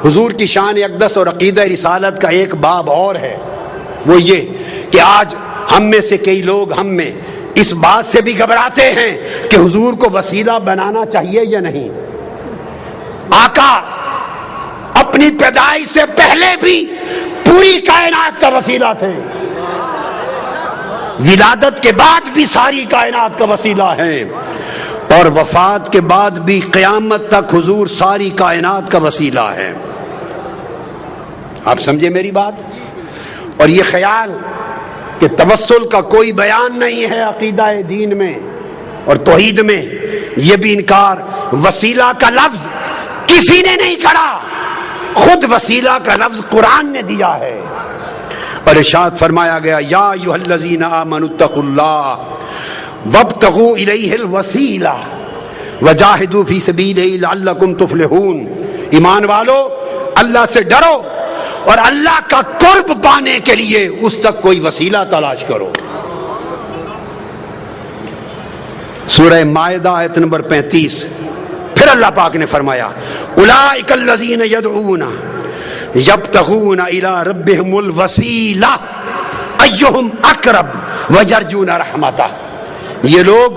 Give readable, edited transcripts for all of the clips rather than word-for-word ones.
حضور کی شان اقدس اور عقیدہ رسالت کا ایک باب اور ہے، وہ یہ کہ آج ہم میں سے کئی لوگ ہم میں اس بات سے بھی گھبراتے ہیں کہ حضور کو وسیلہ بنانا چاہیے یا نہیں۔ آقا اپنی پیدائش سے پہلے بھی پوری کائنات کا وسیلہ تھے، ولادت کے بعد بھی ساری کائنات کا وسیلہ ہے، اور وفات کے بعد بھی قیامت تک حضور ساری کائنات کا وسیلہ ہے۔ آپ سمجھے میری بات؟ اور یہ خیال کہ توسل کا کوئی بیان نہیں ہے عقیدہ دین میں اور توحید میں، یہ بھی انکار۔ وسیلہ کا لفظ کسی نے نہیں کہا، خود وسیلہ کا لفظ قرآن نے دیا ہے، اور ارشاد فرمایا گیا یا ایھا الذین آمنوا اتقوا اللہ وابتغوا الیہ الوسیلہ وجاہدوا فی سبیلہ لعلکم تفلحون۔ ایمان والو، اللہ سے ڈرو اور اللہ کا قرب پانے کے لیے اس تک کوئی وسیلہ تلاش کرو۔ سورہ مائدہ آیت نمبر 35، پھر اللہ پاک نے فرمایا اولئک الذین یدعون یبتغون الی ربہم الوسیلہ ایہم اقرب ویرجون رحمتہ۔ یہ لوگ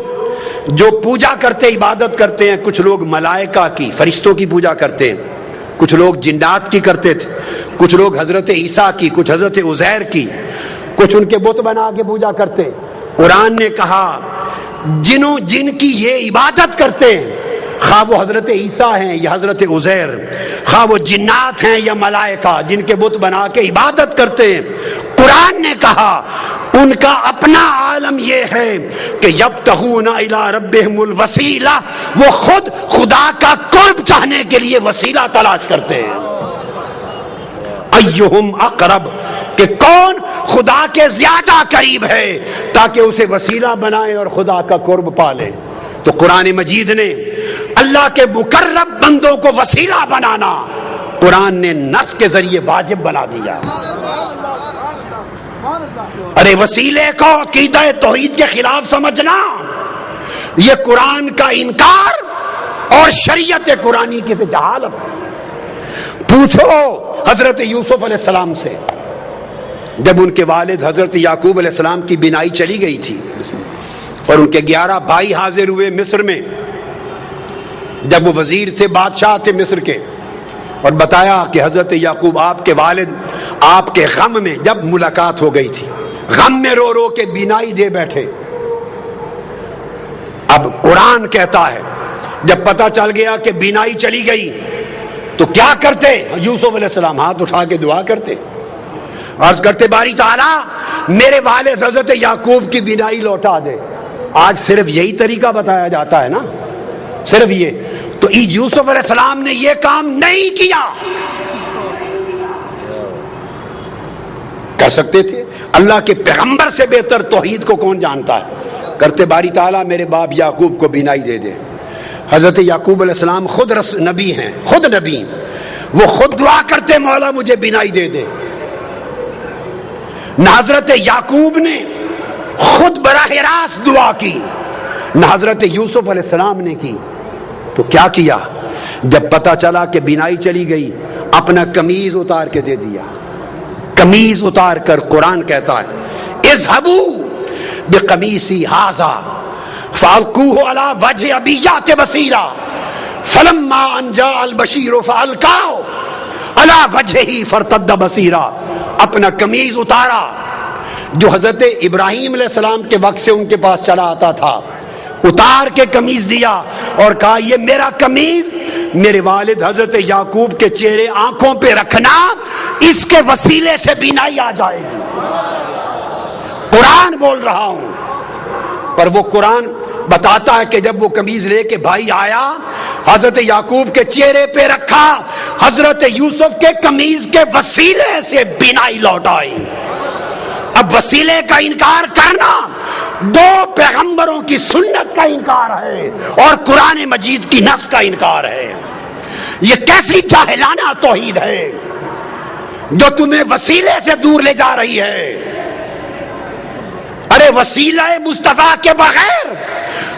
جو پوجا کرتے، عبادت کرتے ہیں، کچھ لوگ ملائکہ کی، فرشتوں کی پوجا کرتے ہیں، کچھ لوگ جنات کی کرتے تھے، کچھ لوگ حضرت عیسیٰ کی، کچھ حضرت عزیر کی، کچھ ان کے بت بنا کے پوجا کرتے۔ قرآن نے کہا جن کی یہ عبادت کرتے ہیں، خواہ وہ حضرت عیسیٰ ہیں یا حضرت عزیر، خواہ وہ جنات ہیں یا ملائکہ جن کے بت بنا کے عبادت کرتے ہیں، قرآن نے کہا ان کا اپنا عالم یہ ہے کہ یبتغون الی ربہم الوسیلہ، وہ خود خدا کا قرب چاہنے کے لیے وسیلہ تلاش کرتے ہیں۔ ایہم اقرب، کہ کون خدا کے زیادہ قریب ہے تاکہ اسے وسیلہ بنائے اور خدا کا قرب پالے۔ تو قرآن مجید نے اللہ کے مقرب بندوں کو وسیلہ بنانا قرآن نے نص کے ذریعے واجب بنا دیا۔ ارے وسیلے کو عقیدہ توحید کے خلاف سمجھنا یہ قرآن کا انکار اور شریعت قرآنی کی سے جہالت۔ پوچھو حضرت یوسف علیہ السلام سے، جب ان کے والد حضرت یعقوب علیہ السلام کی بینائی چلی گئی تھی اور ان کے 11 بھائی حاضر ہوئے مصر میں، جب وہ وزیر تھے، بادشاہ تھے مصر کے، اور بتایا کہ حضرت یعقوب آپ کے والد آپ کے غم میں، جب ملاقات ہو گئی تھی، غم میں رو رو کے بینائی دے بیٹھے۔ اب قرآن کہتا ہے جب پتہ چل گیا کہ بینائی چلی گئی تو کیا کرتے؟ یوسف علیہ السلام ہاتھ اٹھا کے دعا کرتے، عرض کرتے باری تعالیٰ میرے والد حضرت یعقوب کی بینائی لوٹا دے۔ آج صرف یہی طریقہ بتایا جاتا ہے نا، صرف یہ۔ تو یوسف علیہ السلام نے یہ کام نہیں کیا، کر سکتے تھے۔ اللہ کے پیغمبر سے بہتر توحید کو کون جانتا ہے؟ کرتے باری تعالیٰ میرے باپ یعقوب کو بینائی دے دے۔ حضرت یعقوب علیہ السلام خود نبی ہیں، خود نبی، وہ خود دعا کرتے مولا مجھے بینائی دے دے۔ نہ حضرت یعقوب نے خود براہ راست دعا کی، نہ حضرت یوسف علیہ السلام نے کی۔ تو کیا کیا؟ جب پتہ چلا کہ بینائی چلی گئی، اپنا قمیض اتار کے دے دیا۔ قمیض اتار کر قرآن کہتا ہے اذهبوا بقمیصی ھذا فالقوه علی وجه ابیات بصیرا فلما ان جاء البشیر فالقاه علی وجهه فارتد بصیرا۔ اپنا قمیض اتارا جو حضرت ابراہیم علیہ السلام کے وقت سے ان کے پاس چلا آتا تھا، اتار کے قمیض دیا اور کہا یہ میرا قمیض میرے والد حضرت یعقوب کے چہرے آنکھوں پہ رکھنا، اس کے وسیلے سے بینائی آ جائے گی۔ قرآن بول رہا ہوں، پر وہ قرآن بتاتا ہے کہ جب وہ قمیض لے کے بھائی آیا، حضرت یعقوب کے چہرے پہ رکھا، حضرت یوسف کے قمیض کے وسیلے سے بینائی لوٹ آئی۔ اب وسیلے کا انکار کرنا دو پیغمبروں کی سنت کا انکار ہے اور قرآن مجید کی نص کا انکار ہے۔ یہ کیسی جاہلانہ توحید ہے جو تمہیں وسیلے سے دور لے جا رہی ہے۔ ارے وسیلہ مصطفیٰ کے بغیر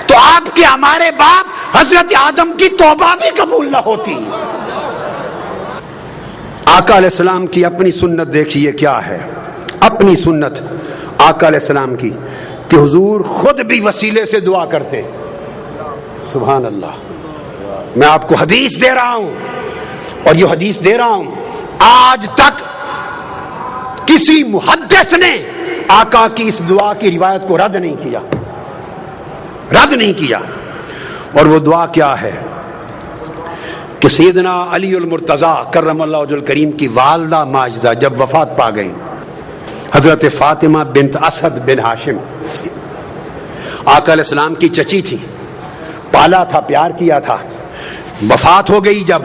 تو آپ کے ہمارے باپ حضرت آدم کی توبہ بھی قبول نہ ہوتی۔ آقا علیہ السلام کی اپنی سنت دیکھیے کیا ہے. اپنی سنت آقا علیہ السلام کی کہ حضور خود بھی وسیلے سے دعا کرتے. سبحان اللہ. میں آپ کو حدیث دے رہا ہوں, اور یہ حدیث دے رہا ہوں, آج تک کسی محدث نے آقا کی اس دعا کی روایت کو رد نہیں کیا, رد نہیں کیا. اور وہ دعا کیا ہے کہ سیدنا علی المرتضیٰ کرم اللہ وجہ الکریم کی والدہ ماجدہ جب وفات پا گئیں, حضرت فاطمہ بنت اسد بن ہاشم آقا علیہ السلام کی چچی تھی, پالا تھا, پیار کیا تھا. وفات ہو گئی جب,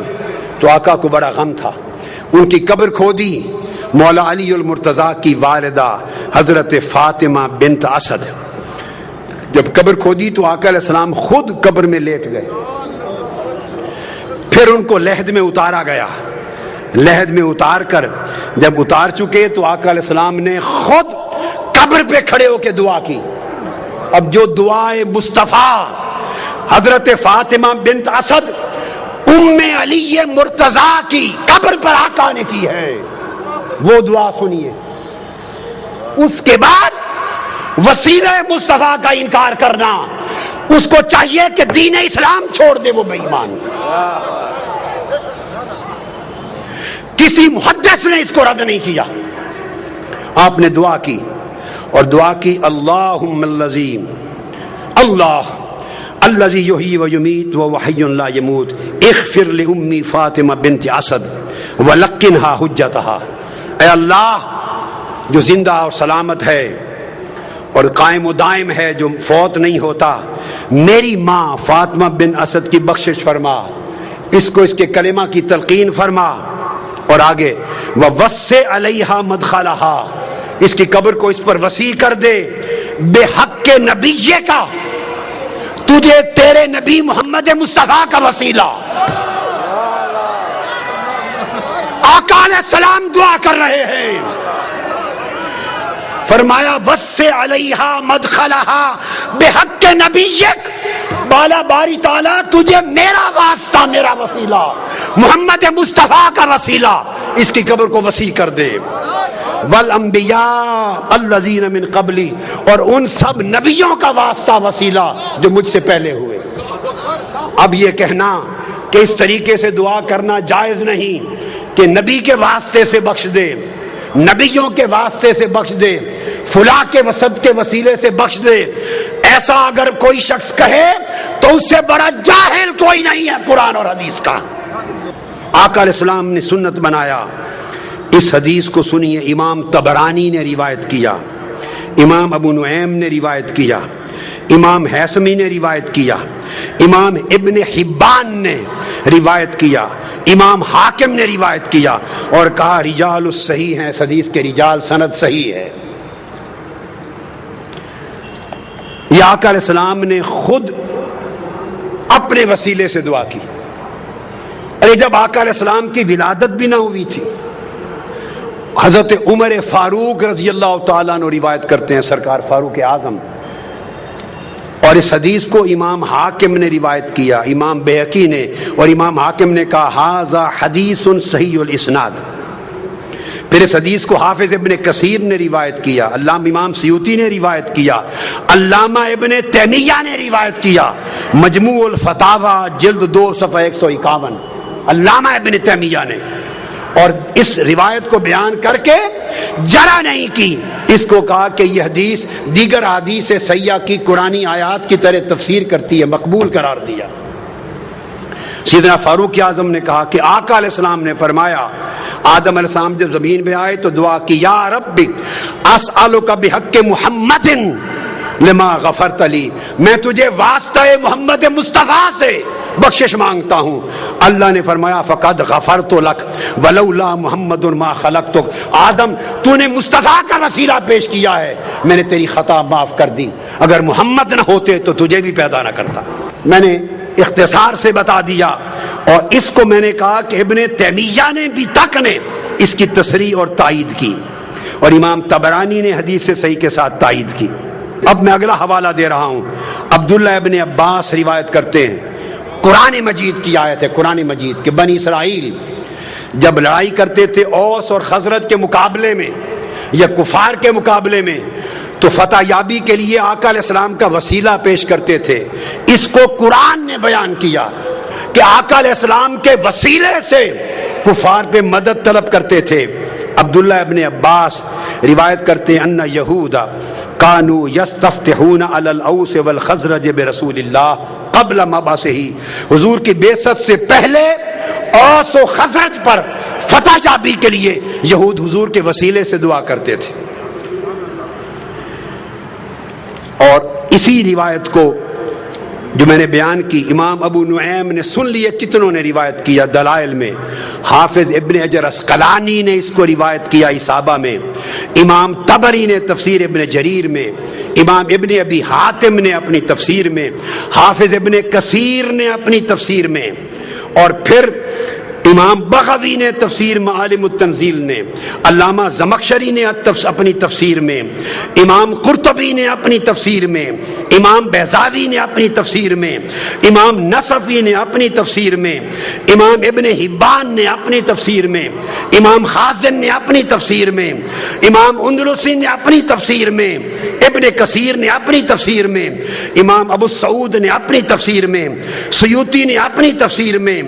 تو آقا کو بڑا غم تھا. ان کی قبر کھودی مولا علی المرتضیٰ کی والدہ حضرت فاطمہ بنت اسد. جب قبر کھودی تو آقا علیہ السلام خود قبر میں لیٹ گئے. پھر ان کو لحد میں اتارا گیا. لحد میں اتار کر جب اتار چکے تو آقا علیہ السلام نے خود قبر پہ کھڑے ہو کے دعا کی. اب جو دعائے مصطفیٰ حضرت فاطمہ بنت اسد ام علی مرتضیٰ کی قبر پر آقا نے کی ہے, وہ دعا سنیے. اس کے بعد وسیلہ مصطفیٰ کا انکار کرنا, اس کو چاہیے کہ دین اسلام چھوڑ دے, وہ بے ایمان. کسی محدث نے اس کو رد نہیں کیا. آپ نے دعا کی, اور دعا کی اللہم اللذیم اللہ الذی یحیی و یمیت و حی لا یموت اغفر لأمی فاطمہ بنت اسد ولقنھا حجتھا. اے اللہ جو زندہ اور سلامت ہے اور قائم و دائم ہے, جو فوت نہیں ہوتا, میری ماں فاطمہ بن اسد کی بخشش فرما, اس کو اس کے کلمہ کی تلقین فرما. اور آگے ووسع علیہا مدخلہا, اس کی قبر کو اس پر وسیع کر دے. بے حق کے نبیے کا, تجھے تیرے نبی محمد مصطفیٰ کا وسیلہ. آقا علیہ السلام دعا کر رہے ہیں, فرمایا وسع علیہا مدخلہا بحق کے نبیک, بالا باری تعالیٰ تجھے میرا واسطہ, میرا وسیلہ محمد مصطفیٰ کا وسیلہ, اس کی قبر کو وسیع کر دے. والانبیاء الذین من قبلی, اور ان سب نبیوں کا واسطہ وسیلہ جو مجھ سے پہلے ہوئے. اب یہ کہنا کہ اس طریقے سے دعا کرنا جائز نہیں کہ نبی کے واسطے سے بخش دے, نبیوں کے واسطے سے بخش دے, فلاں کے وسط کے وسیلے سے بخش دے, ایسا اگر کوئی شخص کہے تو اس سے بڑا جاہل کوئی نہیں ہے قرآن اور حدیث کا. آقا علیہ السلام نے سنت بنایا. اس حدیث کو سنیے, امام طبرانی نے روایت کیا, امام ابو نعیم نے روایت کیا, امام حیثمی نے روایت کیا, امام ابن حبان نے روایت کیا, امام حاکم نے روایت کیا, اور کہا رجال الصحیح ہیں, حدیث کے رجال سند صحیح ہے. یہ آقا علیہ السلام نے خود اپنے وسیلے سے دعا کی. ارے جب آقا علیہ السلام کی ولادت بھی نہ ہوئی تھی, حضرت عمر فاروق رضی اللہ تعالیٰ عنہ روایت کرتے ہیں, سرکار فاروق اعظم, اور اس حدیث کو امام حاکم نے روایت کیا, امام بہقی نے, اور امام حاکم نے کہا ھذا حدیث صحیح الاسناد. پھر اس حدیث کو حافظ ابن کثیر نے روایت کیا, علامہ امام سیوطی نے روایت کیا, علامہ ابن تیمیہ نے روایت کیا, مجموع الفتاوی جلد 2 صفحہ 151, علامہ ابن تیمیہ نے. اور اس روایت کو بیان کر کے جرا نہیں کی, اس کو کہا کہ یہ حدیث دیگر حدیث سیاح کی قرآنی آیات کی طرح تفسیر کرتی ہے, مقبول قرار دیا. سیدنا فاروق اعظم نے کہا کہ آقا علیہ السلام نے فرمایا, آدم علیہ السلام جب زمین پہ آئے تو دعا کی, یا رب اسألک بحق محمد لما غفرت لی, میں تجھے واسطہ محمد مصطفیٰ سے بخشش مانگتا ہوں. اللہ نے فرمایا فقد غفرت لک ولولا محمد ما خلقتک, آدم تو نے مصطفیٰ کا وسیلہ پیش کیا ہے, میں نے تیری خطا معاف کر دی, اگر محمد نہ ہوتے تو تجھے بھی پیدا نہ کرتا. میں نے اختصار سے بتا دیا, اور اس کو میں نے کہا کہ ابن تیمیہ نے بھی تک نے اس کی تصریح اور تائید کی, اور امام طبرانی نے حدیث صحیح کے ساتھ تائید کی. اب میں اگلا حوالہ دے رہا ہوں. عبداللہ ابن عباس روایت کرتے ہیں, قرآن مجید کی آیت ہے, قرآن مجید کہ بنی اسرائیل جب لڑائی کرتے تھے اوس اور خزرج کے مقابلے میں یا کفار کے مقابلے میں تو فتح یابی کے لیے آقا علیہ السلام کا وسیلہ پیش کرتے تھے. اس کو قرآن نے بیان کیا کہ آقا علیہ السلام کے وسیلے سے کفار پہ مدد طلب کرتے تھے. عبداللہ ابن عباس روایت کرتے ہیں ان یہودا کانوا یستفتحون علی الاوس والخزرج برسول اللہ قبل مبعثہ. حضور کی بعثت سے پہلے اوس و خزرج پر فتح یابی کے لیے یہود حضور کے وسیلے سے دعا کرتے تھے. اور اسی روایت کو جو میں نے بیان کی امام ابو نعیم نے سن لیے, کتنوں نے روایت کیا دلائل میں. حافظ ابن حجر عسقلانی نے اس کو روایت کیا اصابہ میں, امام طبری نے تفسیر ابن جریر میں, امام ابن ابی حاتم نے اپنی تفسیر میں, حافظ ابن کثیر نے اپنی تفسیر میں, اور پھر امام بغوی نے تفسیر معالم التنزیل نے, علامہ زمخشری نے اپنی تفسیر میں, امام قرطبی نے اپنی تفسیر میں, امام بیضاوی نے اپنی تفسیر میں, امام نصفی نے اپنی تفسیر میں, امام ابن حبان نے اپنی تفسیر میں, امام خازن نے اپنی تفسیر میں, امام اندلسی نے اپنی تفسیر میں, ابن کثیر نے اپنی تفسیر میں, امام ابو سعود نے اپنی تفسیر میں, سیوطی نے اپنی تفسیر میں,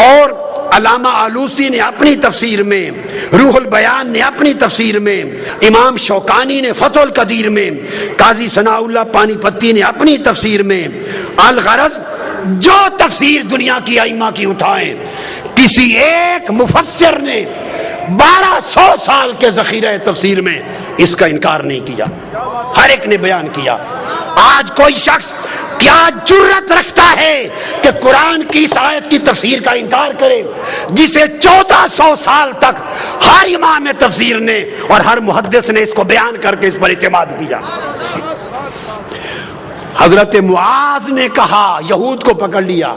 اور علامہ آلوسی نے اپنی تفسیر میں, روح البیان نے اپنی تفسیر میں, امام شوکانی نے فتح القدیر میں, قاضی ثناء اللہ پانی پتی نے اپنی تفسیر میں. الغرض جو تفسیر دنیا کی ائمہ کی اٹھائیں, کسی ایک مفسر نے 1200 سال کے ذخیرہ تفسیر میں اس کا انکار نہیں کیا, ہر ایک نے بیان کیا. آج کوئی شخص کیا جرت رکھتا ہے کہ قرآن کی اس آیت کی تفسیر کا انکار کرے جسے 1400 سال تک ہر امام تفسیر نے اور ہر محدث نے اس کو بیان کر کے اس پر اعتماد کیا. حضرت معاذ نے کہا, یہود کو پکڑ لیا,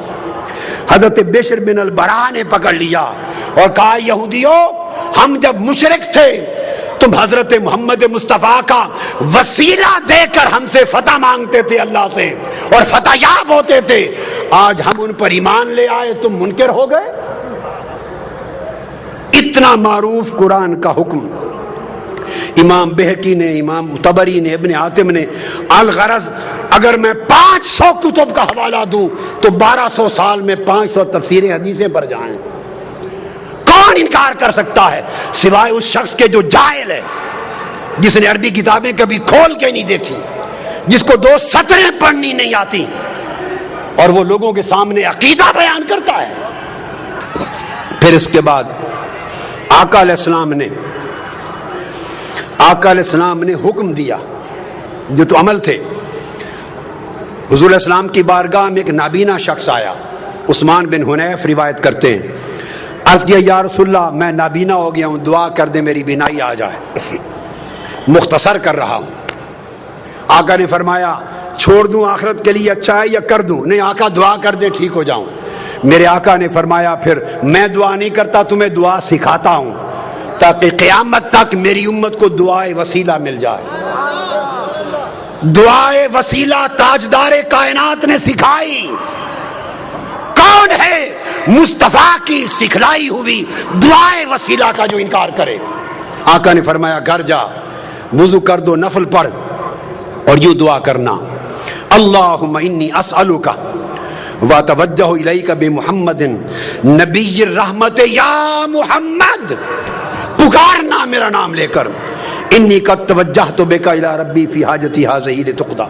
حضرت بشر بن البراء نے پکڑ لیا اور کہا یہودیوں ہم جب مشرک تھے تم حضرت محمد مصطفیٰ کا وسیلہ دے کر ہم سے فتح مانگتے تھے اللہ سے اور فتح یاب ہوتے تھے, آج ہم ان پر ایمان لے آئے تم منکر ہو گئے. اتنا معروف قرآن کا حکم امام بہقی نے, امام طبری نے, ابن حاتم نے. الغرض اگر میں 500 کتب کا حوالہ دوں تو 1200 سال میں 500 تفسیریں حدیثیں بڑھ جائیں. کون انکار کر سکتا ہے سوائے اس شخص کے جو جاہل ہے, جس نے عربی کتابیں کبھی کھول کے نہیں دیکھی, جس کو 2 سطریں پڑھنی نہیں آتی اور وہ لوگوں کے سامنے عقیدہ بیان کرتا ہے. پھر اس کے بعد آقا علیہ السلام نے حکم دیا, جو تو عمل تھے. حضور علیہ السلام کی بارگاہ میں ایک نابینا شخص آیا, عثمان بن حنیف روایت کرتے ہیں. عرض کیا یا رسول اللہ میں نابینا ہو گیا ہوں, دعا کر دے میری بینائی آ جائے. مختصر کر رہا ہوں. آقا نے فرمایا چھوڑ دوں آخرت کے لیے اچھا ہے یا کر دوں؟ نہیں آقا دعا کر دے ٹھیک ہو جاؤں. میرے آقا نے فرمایا پھر میں دعا نہیں کرتا, تمہیں دعا سکھاتا ہوں تاکہ قیامت تک میری امت کو دعائے وسیلہ مل جائے. دعائے وسیلہ تاجدار کائنات نے سکھائی. کون ہے مصطفیٰ کی سکھلائی ہوئی دعائے وسیلہ کا جو انکار کرے؟ آقا نے فرمایا گھر جا وضو کر دو, نفل پڑھ اور یوں دعا کرنا اللہم انی اسألک واتوجہ الیک بمحمد نبی الرحمت یا محمد. پکارنا میرا نام لے کر, انی قد توجہت بک الی ربی فی حاجتی ہذہ لتقضی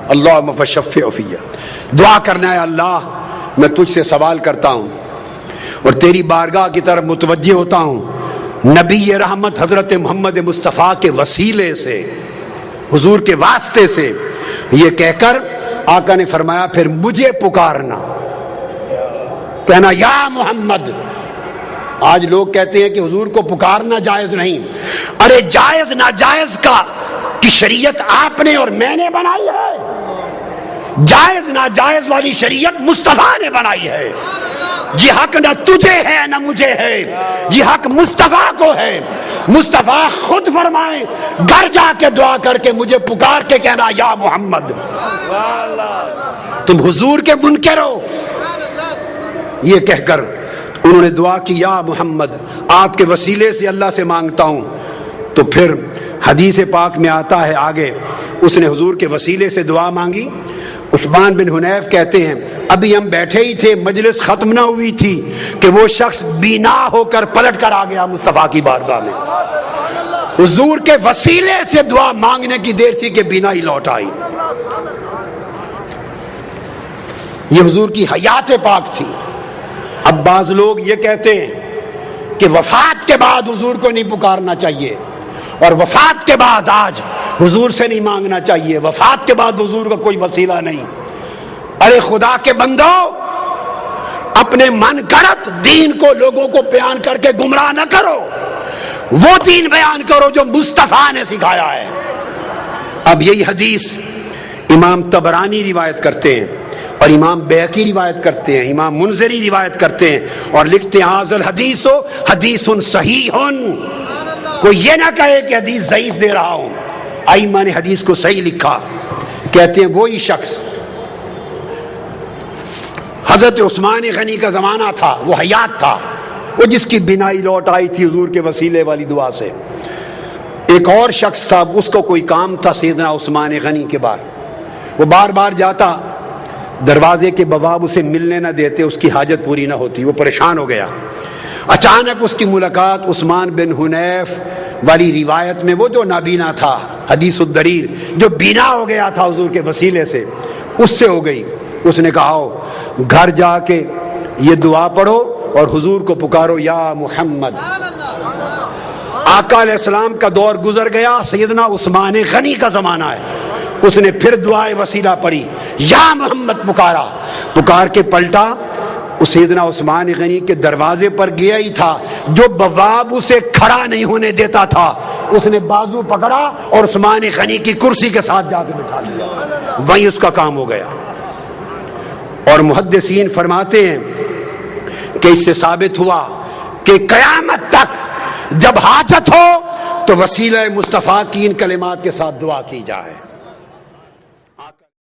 اللہم فشفع فی. دعا کرنا ہے اللہ میں تجھ سے سوال کرتا ہوں اور تیری بارگاہ کی طرف متوجہ ہوتا ہوں نبی رحمت حضرت محمد مصطفیٰ کے وسیلے سے, حضور کے واسطے سے. یہ کہہ کر آقا نے فرمایا پھر مجھے پکارنا, کہنا یا محمد. آج لوگ کہتے ہیں کہ حضور کو پکارنا جائز نہیں. ارے جائز ناجائز کی شریعت آپ نے اور میں نے بنائی ہے. جائز ناجائز والی شریعت مصطفیٰ نے بنائی ہے. یہ حق نہ تجھے ہے نہ مجھے ہے, یہ حق مصطفیٰ کو ہے. مصطفیٰ خود فرمائیں گھر جا کے دعا کر کے مجھے پکار کے کہنا یا محمد. تم حضور کے منکر ہو. یہ کہہ کر انہوں نے دعا کی یا محمد آپ کے وسیلے سے اللہ سے مانگتا ہوں. تو پھر حدیث پاک میں آتا ہے آگے اس نے حضور کے وسیلے سے دعا مانگی. عثمان بن حنیف کہتے ہیں ابھی ہم بیٹھے ہی تھے, مجلس ختم نہ ہوئی تھی کہ وہ شخص بینا ہو کر پلٹ کر آ گیا مصطفیٰ کی بارگاہ میں. حضور کے وسیلے سے دعا مانگنے کی دیر تھی کہ بینا ہی لوٹ آئی. یہ حضور کی حیات پاک تھی. اب بعض لوگ یہ کہتے ہیں کہ وفات کے بعد حضور کو نہیں پکارنا چاہیے, اور وفات کے بعد آج حضور سے نہیں مانگنا چاہیے, وفات کے بعد حضور کا کوئی وسیلہ نہیں. ارے خدا کے بندو, اپنے من گھڑت دین کو لوگوں کو بیان کر کے گمراہ نہ کرو, وہ دین بیان کرو جو مصطفیٰ نے سکھایا ہے. اب یہی حدیث امام طبرانی روایت کرتے ہیں, اور امام بیہقی روایت کرتے ہیں, امام منذری روایت کرتے ہیں, اور لکھتے ہیں حاذل حدیث حدیث صحیح. کوئی یہ نہ کہے کہ حدیث ضعیف دے رہا ہوں. ائمہ نے حدیث کو صحیح لکھا. کہتے ہیں وہی شخص حضرت عثمان غنی کا زمانہ تھا, وہ حیات تھا, وہ جس کی بینائی لوٹ آئی تھی حضور کے وسیلے والی دعا سے. ایک اور شخص تھا, اس کو کوئی کام تھا سیدنا عثمان غنی کے بعد. وہ بار بار جاتا, دروازے کے بواب اسے ملنے نہ دیتے, اس کی حاجت پوری نہ ہوتی, وہ پریشان ہو گیا. اچانک اس کی ملاقات عثمان بن حنیف والی روایت میں, وہ جو نابینا تھا, حدیث الدریر, جو بینا ہو گیا تھا حضور کے وسیلے سے, اس سے ہو گئی. اس نے کہا آؤ گھر جا کے یہ دعا پڑھو اور حضور کو پکارو یا محمد. آقا علیہ السلام کا دور گزر گیا, سیدنا عثمان غنی کا زمانہ ہے. اس نے پھر دعائے وسیلہ پڑھی, یا محمد پکارا. پکار کے پلٹا, اس سیدنا عثمان غنی کے دروازے پر گیا ہی تھا, جو بواب اسے کھڑا نہیں ہونے دیتا تھا, اس نے بازو پکڑا اور عثمان غنی کی کرسی کے ساتھ جا کے بٹھا لیا. وہیں اس کا کام ہو گیا. اور محدثین فرماتے ہیں کہ اس سے ثابت ہوا کہ قیامت تک جب حاجت ہو تو وسیلہ مصطفیٰ کی ان کلمات کے ساتھ دعا کی جائے.